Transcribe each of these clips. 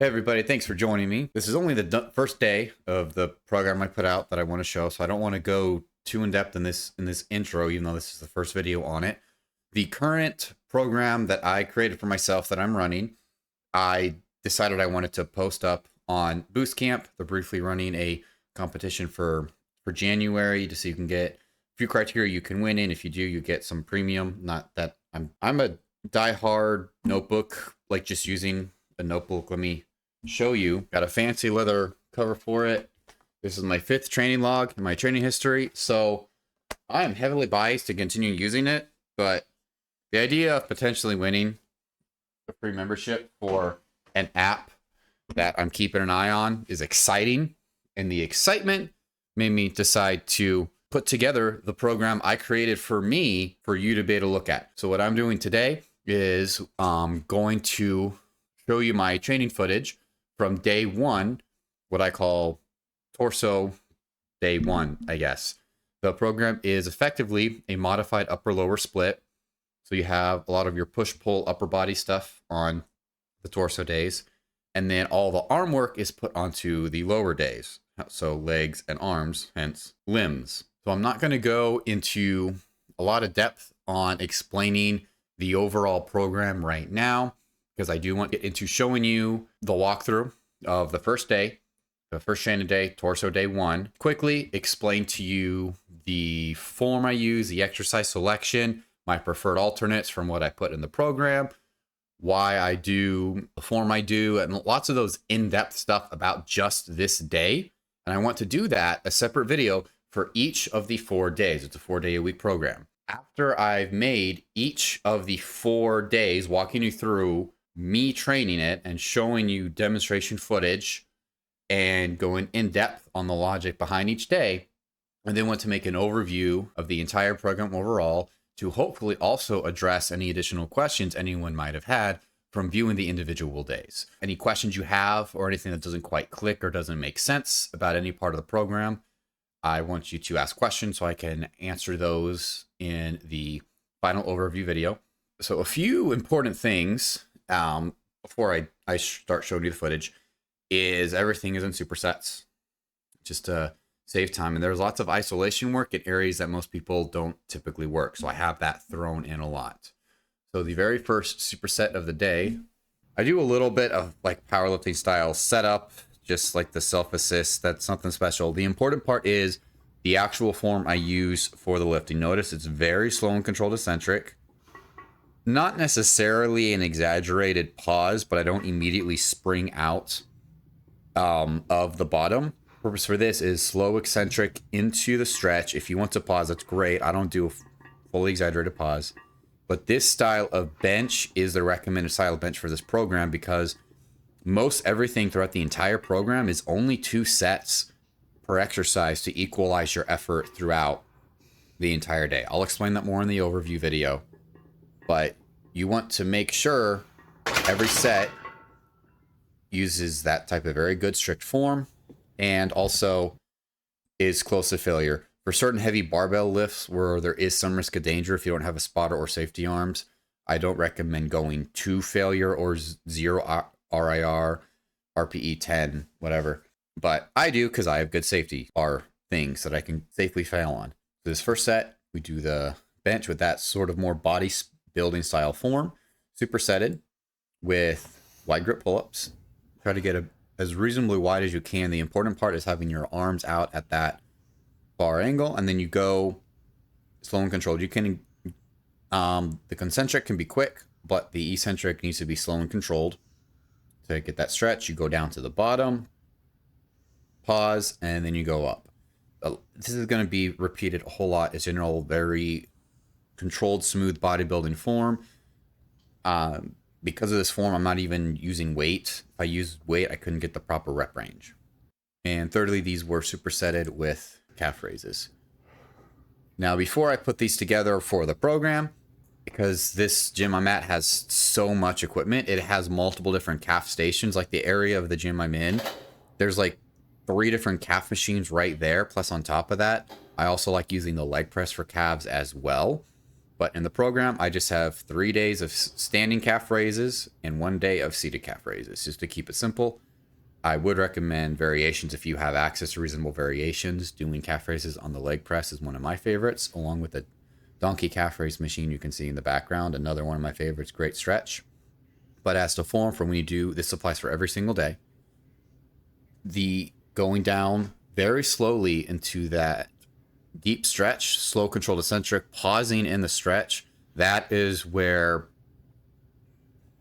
Hey everybody, thanks for joining me. This is only the first day of the program I put out that I want to show, so I don't want to go too in depth in this intro, even though this is the first video on it. The current program that I created for myself that I'm running, I decided I wanted to post up on Boost Camp. They're briefly running a competition for January to see you can get a few criteria you can win in. If you do, you get some premium. Not that I'm a diehard notebook, like just using a notebook. Let me show you. Got a fancy leather cover for it. This is my 5th training log in my training history, so I am heavily biased to continue using it, but the idea of potentially winning a free membership for an app that I'm keeping an eye on is exciting, and the excitement made me decide to put together the program I created for me for you to be able to look at. So what I'm doing today is going to show you my training footage from day 1, what I call torso day 1, I guess. The program is effectively a modified upper-lower split. So you have a lot of your push-pull upper body stuff on the torso days, and then all the arm work is put onto the lower days. So legs and arms, hence limbs. So I'm not going to go into a lot of depth on explaining the overall program right now, because I do want to get into showing you the walkthrough of the first day, the first training day, torso day 1. Quickly explain to you the form I use, the exercise selection, my preferred alternates from what I put in the program, why I do the form I do, and lots of those in-depth stuff about just this day. And I want to do that, a separate video for each of the 4 days. It's a 4-day-a-week program. After I've made each of the 4 days, walking you through me training it and showing you demonstration footage and going in depth on the logic behind each day, and then want to make an overview of the entire program overall to hopefully also address any additional questions anyone might have had from viewing the individual days. Any questions you have or anything that doesn't quite click or doesn't make sense about any part of the program, I want you to ask questions so I can answer those in the final overview video. So a few important things before I start showing you the footage is everything is in supersets, just to save time. And there's lots of isolation work in areas that most people don't typically work. So I have that thrown in a lot. So the very first superset of the day, I do a little bit of like powerlifting style setup, just like the self-assist. That's something special. The important part is the actual form I use for the lifting. Notice it's very slow and controlled eccentric. Not necessarily an exaggerated pause, but I don't immediately spring out of the bottom. Purpose for this is slow eccentric into the stretch. If you want to pause, that's great. I don't do a fully exaggerated pause. But this style of bench is the recommended style of bench for this program, because most everything throughout the entire program is only 2 sets per exercise to equalize your effort throughout the entire day. I'll explain that more in the overview video, but you want to make sure every set uses that type of very good strict form and also is close to failure. For certain heavy barbell lifts where there is some risk of danger, if you don't have a spotter or safety arms, I don't recommend going to failure or 0 RIR, RPE 10, whatever. But I do because I have good safety are things that I can safely fail on. So this first set, we do the bench with that sort of more body building style form, supersetted with wide grip pull-ups. Try to get as reasonably wide as you can. The important part is having your arms out at that bar angle, and then you go slow and controlled. You can, the concentric can be quick, but the eccentric needs to be slow and controlled. To get that stretch, you go down to the bottom, pause, and then you go up. This is going to be repeated a whole lot. It's general, very controlled, smooth bodybuilding form. Because of this form, I'm not even using weight. If I used weight, I couldn't get the proper rep range. And thirdly, these were supersetted with calf raises. Now, before I put these together for the program, because this gym I'm at has so much equipment, it has multiple different calf stations. Like the area of the gym I'm in, there's like 3 different calf machines right there. Plus on top of that, I also like using the leg press for calves as well. But in the program, I just have 3 days of standing calf raises and 1 day of seated calf raises, just to keep it simple. I would recommend variations if you have access to reasonable variations. Doing calf raises on the leg press is one of my favorites, along with the donkey calf raise machine you can see in the background. Another one of my favorites, great stretch. But as to form, for when you do, this applies for every single day. The going down very slowly into that deep stretch, slow controlled eccentric, pausing in the stretch, that is where,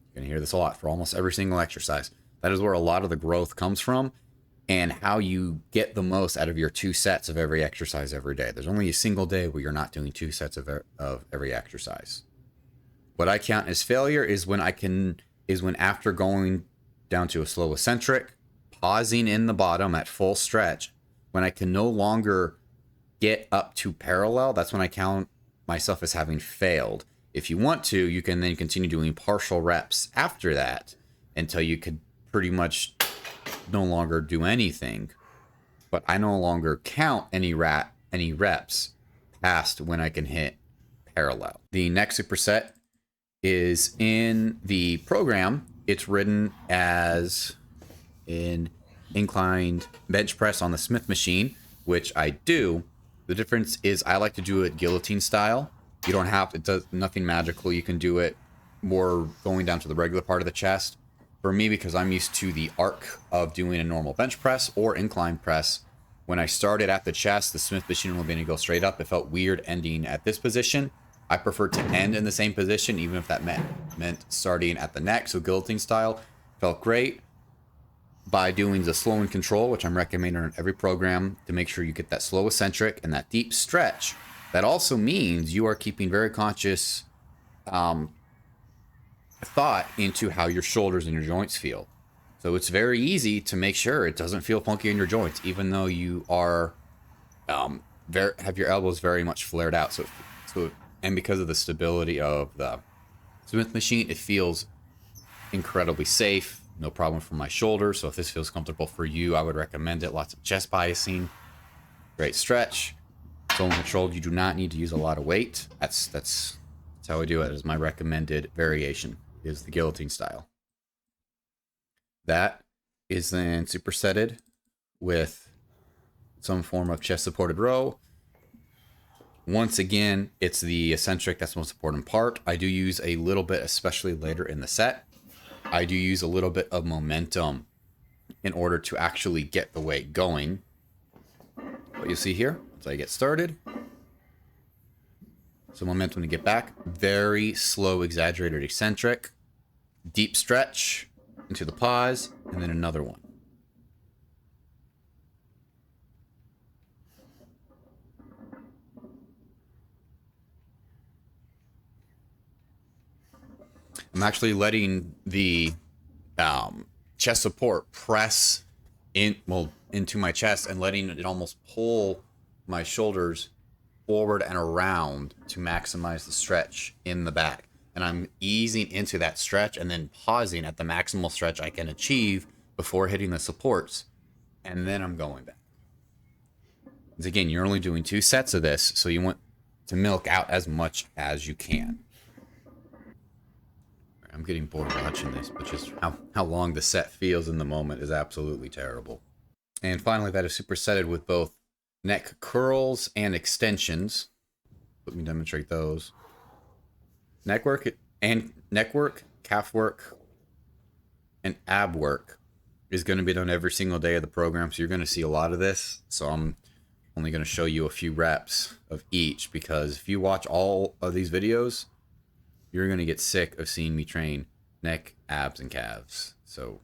you're going to hear this a lot for almost every single exercise. That is where a lot of the growth comes from, and how you get the most out of your 2 sets of every exercise every day. There's only a single day where you're not doing 2 sets of every exercise. What I count as failure is when after going down to a slow eccentric, pausing in the bottom at full stretch, when I can no longer get up to parallel, that's when I count myself as having failed. If you want to, you can then continue doing partial reps after that until you could pretty much no longer do anything. But I no longer count any reps past when I can hit parallel. The next superset is in the program. It's written as an inclined bench press on the Smith machine, which I do. The difference is I like to do it guillotine style. You don't have, it does nothing magical. You can do it more going down to the regular part of the chest. For me, because I'm used to the arc of doing a normal bench press or incline press, when I started at the chest, the Smith machine only being to go straight up. It felt weird ending at this position. I prefer to end in the same position, even if that meant starting at the neck. So guillotine style felt great. By doing the slow and control, which I'm recommending on every program, to make sure you get that slow eccentric and that deep stretch. That also means you are keeping very conscious thought into how your shoulders and your joints feel. So it's very easy to make sure it doesn't feel funky in your joints, even though you are have your elbows very much flared out. So and because of the stability of the Smith machine, it feels incredibly safe. No problem for my shoulders. So if this feels comfortable for you, I would recommend it. Lots of chest biasing, great stretch. Slow and controlled. You do not need to use a lot of weight. That's how I do it. Is my recommended variation is the guillotine style. That is then supersetted with some form of chest supported row. Once again, it's the eccentric that's the most important part. I do use a little bit, especially later in the set. I do use a little bit of momentum in order to actually get the weight going. What you see here, as I get started. So momentum to get back. Very slow, exaggerated eccentric. Deep stretch into the pause, and then another one. I'm actually letting the chest support press into my chest and letting it almost pull my shoulders forward and around to maximize the stretch in the back. And I'm easing into that stretch and then pausing at the maximal stretch I can achieve before hitting the supports. And then I'm going back. Because again, you're only doing 2 sets of this, so you want to milk out as much as you can. I'm getting bored watching this, but just how long the set feels in the moment is absolutely terrible. And finally, that is supersetted with both neck curls and extensions. Let me demonstrate those. Neck work, calf work, and ab work is going to be done every single day of the program. So you're going to see a lot of this. So I'm only going to show you a few reps of each, because if you watch all of these videos, you're going to get sick of seeing me train neck, abs, and calves. So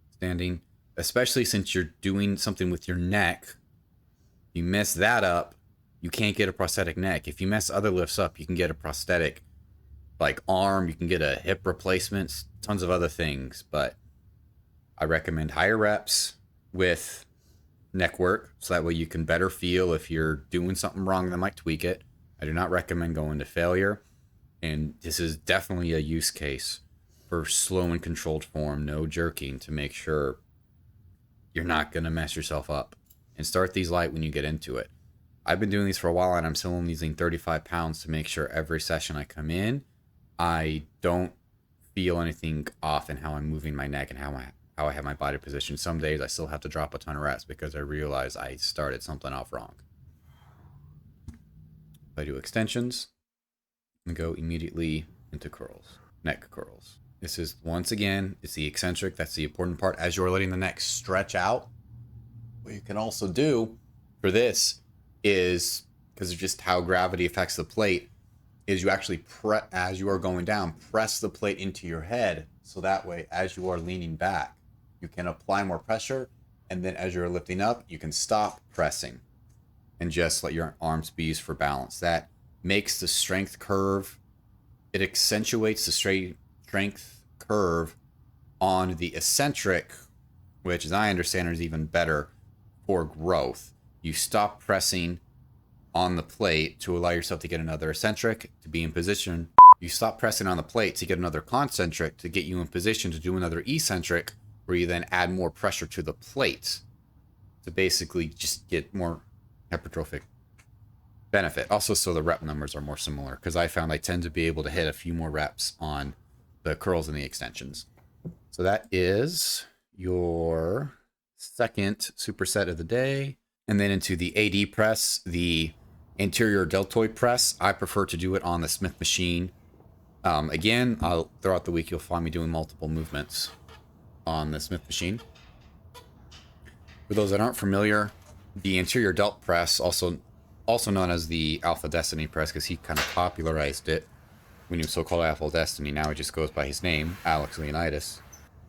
standing, especially since you're doing something with your neck, you mess that up, you can't get a prosthetic neck. If you mess other lifts up, you can get a prosthetic like arm, you can get a hip replacements, tons of other things. But I recommend higher reps with neck work, so that way you can better feel if you're doing something wrong that might tweak it. I do not recommend going to failure, and this is definitely a use case for slow and controlled form, no jerking, to make sure you're not going to mess yourself up. And start these light when you get into it. I've been doing these for a while, and I'm still only using 35 pounds to make sure every session I come in, I don't feel anything off in how I'm moving my neck and how I have my body positioned. Some days I still have to drop a ton of reps because I realize I started something off wrong. I do extensions and go immediately into curls, neck curls. This is, once again, it's the eccentric. That's the important part. As you're letting the neck stretch out, what you can also do for this is, because of just how gravity affects the plate, is you actually, as you are going down, press the plate into your head. So that way, as you are leaning back, you can apply more pressure. And then as you're lifting up, you can stop pressing and just let your arms be used for balance. That makes the strength curve, it accentuates the strength curve on the eccentric, which, as I understand, is even better for growth. You stop pressing on the plate to allow yourself to get another eccentric to be in position. You stop pressing on the plate to get another concentric to get you in position to do another eccentric, where you then add more pressure to the plate to basically just get more hypertrophic benefit. Also, so the rep numbers are more similar, because I found I tend to be able to hit a few more reps on the curls and the extensions. So that is your second superset of the day. And then into the AD press, the anterior deltoid press. I prefer to do it on the Smith machine. Again, throughout the week, you'll find me doing multiple movements on the Smith machine. For those that aren't familiar, the anterior delt press, also known as the Alpha Destiny press, because he kind of popularized it when he was so-called Alpha Destiny. Now he just goes by his name, Alex Leonidas.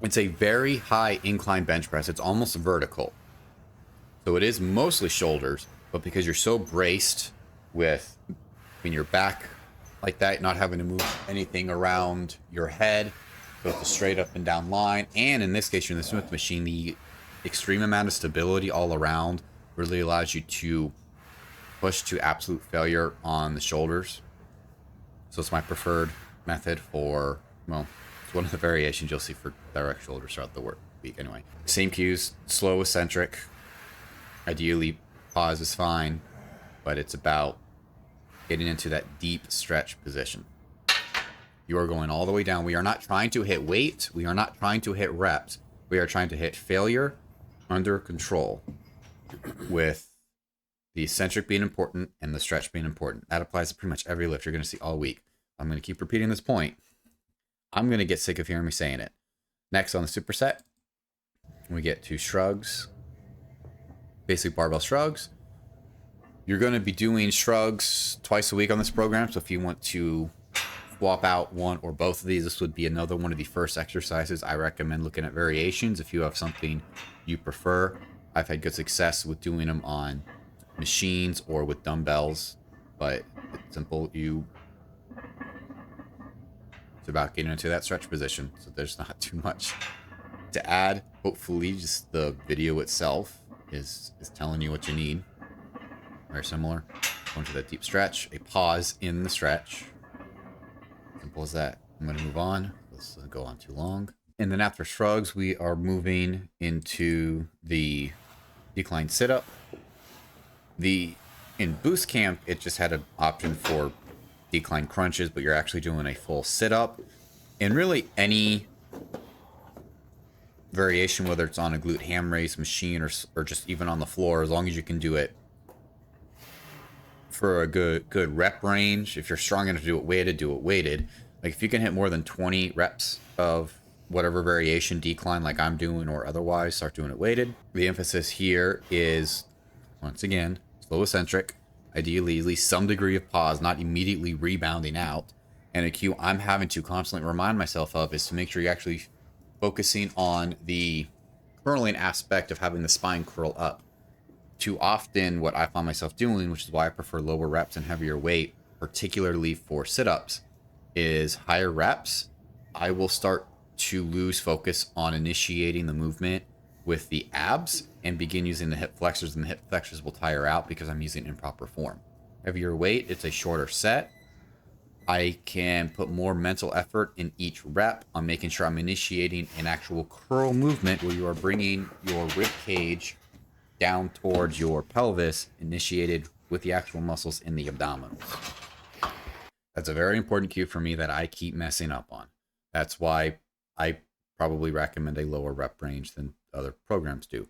It's a very high incline bench press. It's almost vertical. So it is mostly shoulders, but because you're so braced with your back like that, not having to move anything around your head, so it's a straight up and down line. And in this case, you're in the Smith machine, the extreme amount of stability all around really allows you to push to absolute failure on the shoulders. So it's my preferred method for, well, it's one of the variations you'll see for direct shoulders throughout the week anyway. Same cues, slow eccentric. Ideally, pause is fine, but it's about getting into that deep stretch position. You are going all the way down. We are not trying to hit weight. We are not trying to hit reps. We are trying to hit failure under control, with the eccentric being important and the stretch being important. That applies to pretty much every lift you're going to see all week. I'm going to keep repeating this point. I'm going to get sick of hearing me saying it. Next on the superset, we get to shrugs. Basic barbell shrugs. You're going to be doing shrugs twice a week on this program, so if you want to swap out one or both of these, this would be another one of the first exercises. I recommend looking at variations if you have something you prefer. I've had good success with doing them on machines or with dumbbells, but it's simple. It's about getting into that stretch position, so there's not too much to add. Hopefully just the video itself is telling you what you need. Very similar. Going to that deep stretch, a pause in the stretch. Simple as that. I'm going to move on. This doesn't go on too long. And then after shrugs, we are moving into the decline sit-up. In boost camp, it just had an option for decline crunches, but you're actually doing a full sit-up. And really any variation, whether it's on a glute ham raise machine or just even on the floor, as long as you can do it for a good rep range. If you're strong enough to do it weighted. Like if you can hit more than 20 reps of whatever variation decline like I'm doing or otherwise, start doing it weighted. The emphasis here is, once again, slow eccentric, ideally at least some degree of pause, not immediately rebounding out. And a cue I'm having to constantly remind myself of is to make sure you're actually focusing on the curling aspect of having the spine curl up. Too often what I find myself doing, which is why I prefer lower reps and heavier weight, particularly for sit-ups, is higher reps. I will start to lose focus on initiating the movement with the abs and begin using the hip flexors, and the hip flexors will tire out because I'm using improper form. Heavier weight, it's a shorter set. I can put more mental effort in each rep on making sure I'm initiating an actual curl movement where you are bringing your rib cage down towards your pelvis, initiated with the actual muscles in the abdominals. That's a very important cue for me that I keep messing up on. That's why I probably recommend a lower rep range than other programs do.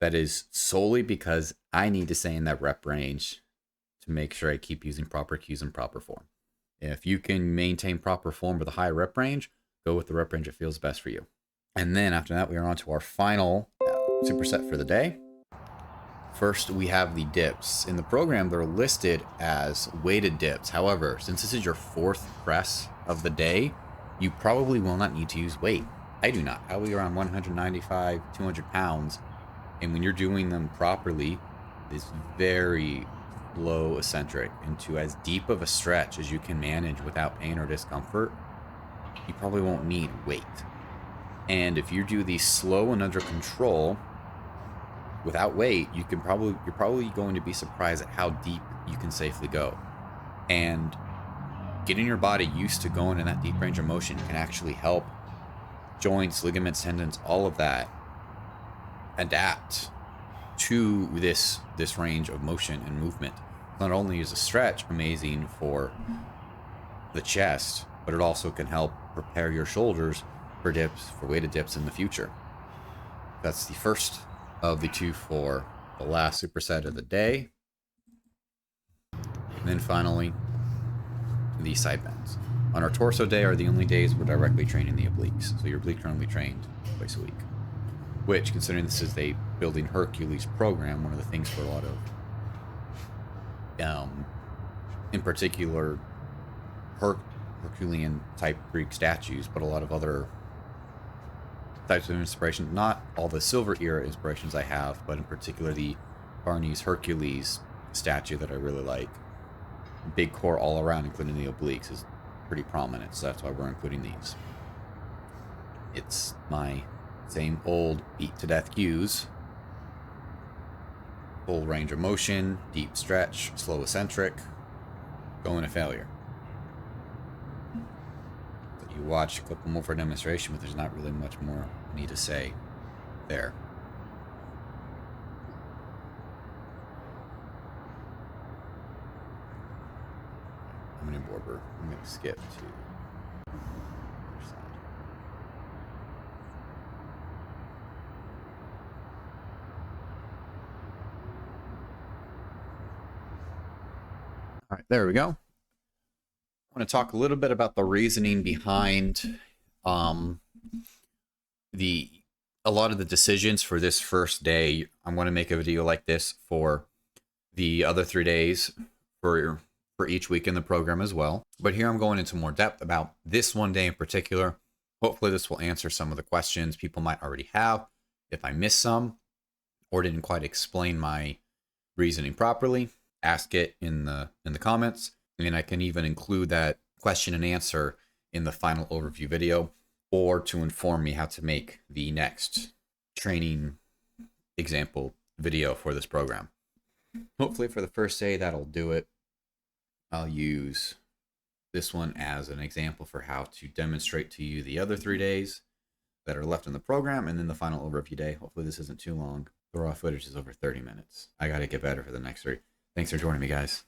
That is solely because I need to stay in that rep range to make sure I keep using proper cues and proper form. If you can maintain proper form with a high rep range, go with the rep range that feels best for you. And then after that, we are on to our final superset for the day. First, we have the dips. In the program, they're listed as weighted dips. However, since this is your fourth press of the day, you probably will not need to use weight. I do not. I'll be around 195, 200 pounds. And when you're doing them properly, it's very low eccentric into as deep of a stretch as you can manage without pain or discomfort. You probably won't need weight. And if you do these slow and under control without weight, you're probably going to be surprised at how deep you can safely go. And getting your body used to going in that deep range of motion can actually help joints, ligaments, tendons, all of that adapt to this range of motion and movement. Not only is a stretch amazing for the chest, but it also can help prepare your shoulders for dips, for weighted dips in the future. That's the first of the two for the last superset of the day. And then finally, the side bends. On our torso day are the only days we're directly training the obliques. So your obliques are only trained twice a week. Which, considering this is a building Hercules program, one of the things for a lot of, in particular, Herculean type Greek statues, but a lot of other types of inspiration. Not all the Silver Era inspirations I have, but in particular the Barney's Hercules statue that I really like. Big core all around, including the obliques, is pretty prominent, so that's why we're including these. It's my same old beat to death cues. Full range of motion, deep stretch, slow eccentric, going to failure. So you watch a couple more for demonstration, but there's not really much more I need to say there. I'm going to skip to the other side. All right, there we go. I want to talk a little bit about the reasoning behind a lot of the decisions for this first day. I'm going to make a video like this for the other 3 days for each week in the program as well. But here I'm going into more depth about this one day in particular. Hopefully this will answer some of the questions people might already have. If I missed some or didn't quite explain my reasoning properly, ask it in the comments, and I can even include that question and answer in the final overview video, or to inform me how to make the next training example video for this program. Hopefully for the first day that'll do it. I'll use this one as an example for how to demonstrate to you the other 3 days that are left in the program, and then the final overview day. Hopefully this isn't too long. The raw footage is over 30 minutes. I got to get better for the next 3. Thanks for joining me, guys.